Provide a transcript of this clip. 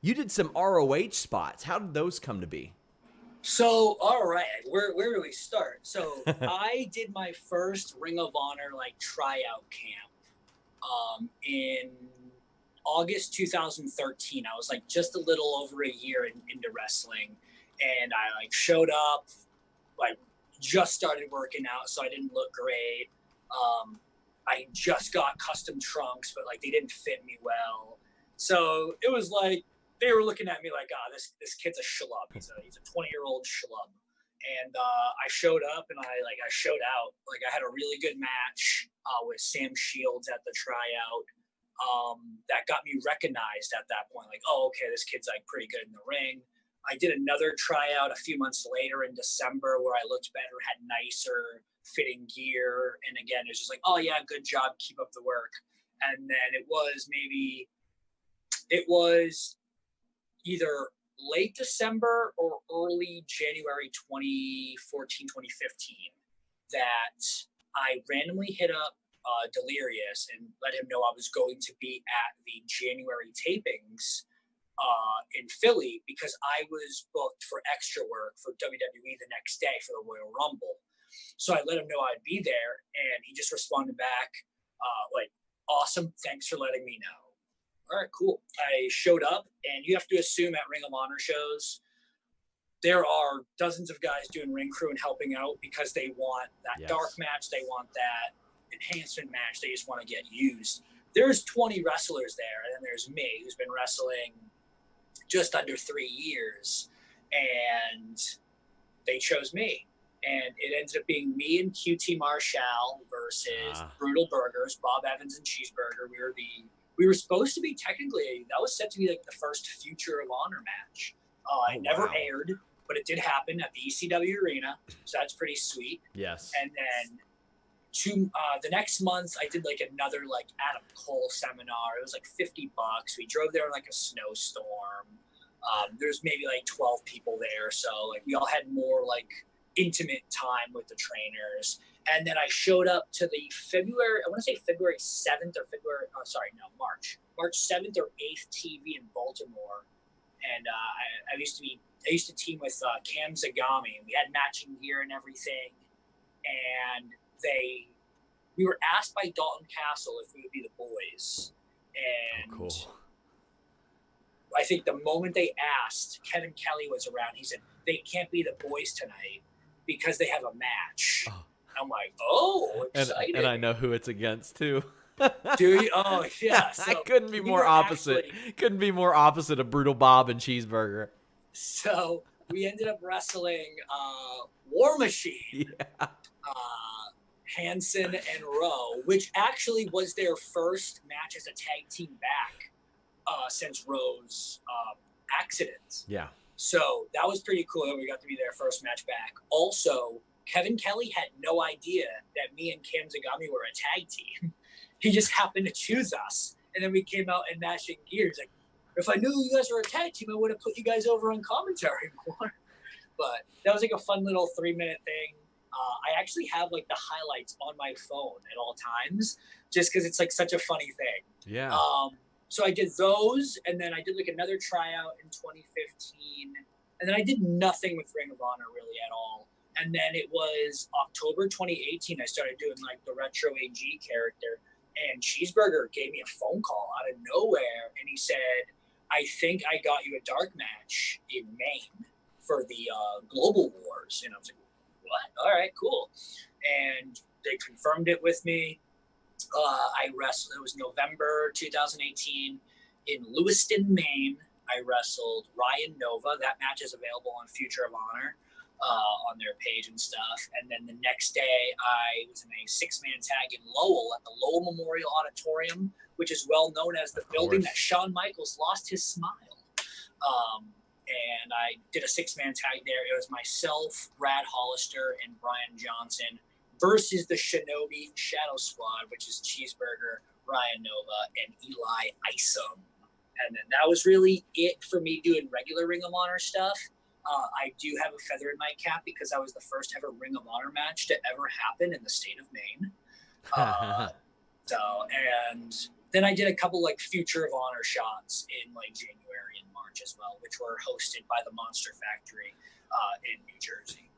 You did some ROH spots. How did those come to be? So, all right, where do we start? So, I did my first Ring of Honor like tryout camp in August 2013. I was like just a little over a year into wrestling, and I like showed up, like just started working out, so I didn't look great. I just got custom trunks, but like they didn't fit me well. So it was like they were looking at me like, ah, this kid's a schlub. He's a 20-year-old schlub. And I showed up and I showed out. Like I had a really good match with Sam Shields at the tryout. That got me recognized at that point. Like, oh, okay, this kid's like pretty good in the ring. I did another tryout a few months later in December where I looked better, had nicer fitting gear. And again, it's just like, oh yeah, good job. Keep up the work. And then it was either late December or early January 2014, 2015 that I randomly hit up Delirious and let him know I was going to be at the January tapings in Philly because I was booked for extra work for WWE the next day for the Royal Rumble. So I let him know I'd be there, and he just responded back like, awesome, thanks for letting me know. All right, cool. I showed up, and you have to assume at Ring of Honor shows, there are dozens of guys doing ring crew and helping out because they want that dark match, they want that enhancement match, they just want to get used. There's 20 wrestlers there, and then there's me, who's been wrestling just under 3 years, and they chose me. And it ended up being me and QT Marshall versus Brutal Burgers, Bob Evans and Cheeseburger. We were supposed to be technically, that was set to be like the first Future of Honor match. It never aired, but it did happen at the ECW Arena, so that's pretty sweet. Yes. And then the next month, I did like another like Adam Cole seminar. It was like $50. We drove there in like a snowstorm. There's maybe like 12 people there, so like we all had more like intimate time with the trainers. And then I showed up to the February 7th or March 7th or 8th TV in Baltimore. And I used to team with Cam Zagami. We had matching gear and everything. And we were asked by Dalton Castle if we would be the boys. And cool. I think the moment they asked, Kevin Kelly was around. He said, they can't be the boys tonight because they have a match. Oh. I'm like, oh, excited. And I know who it's against, too. Do you? Oh, yeah. So I couldn't be more opposite. Couldn't be more opposite of Brutal Bob and Cheeseburger. So we ended up wrestling War Machine, Hanson and Rowe, which actually was their first match as a tag team back since Rowe's accident. Yeah. So that was pretty cool that we got to be their first match back. Also, Kevin Kelly had no idea that me and Cam Zagami were a tag team. He just happened to choose us. And then we came out in matching gears. Like, if I knew you guys were a tag team, I would have put you guys over on commentary more. But that was like a fun little 3-minute thing. I actually have like the highlights on my phone at all times, just because it's like such a funny thing. Yeah. So I did those, and then I did like another tryout in 2015, and then I did nothing with Ring of Honor really at all. And then it was October 2018, I started doing like the Retro AG character, and Cheeseburger gave me a phone call out of nowhere, and he said, I think I got you a dark match in Maine for the Global Wars. And I was like, what? All right, cool. And they confirmed it with me. I wrestled, it was November 2018 in Lewiston, Maine. I wrestled Ryan Nova. That match is available on Future of Honor on their page and stuff. And then the next day, I was in a 6-man tag in Lowell at the Lowell Memorial Auditorium, which is well known as the building that Shawn Michaels lost his smile. And I did a 6-man tag there. It was myself, Brad Hollister, and Brian Johnson versus the Shinobi Shadow Squad, which is Cheeseburger, Ryan Nova, and Eli Isom. And then that was really it for me doing regular Ring of Honor stuff. I do have a feather in my cap because I was the first ever Ring of Honor match to ever happen in the state of Maine. And then I did a couple like Future of Honor shots in like January and March match as well, which were hosted by the Monster Factory in New Jersey.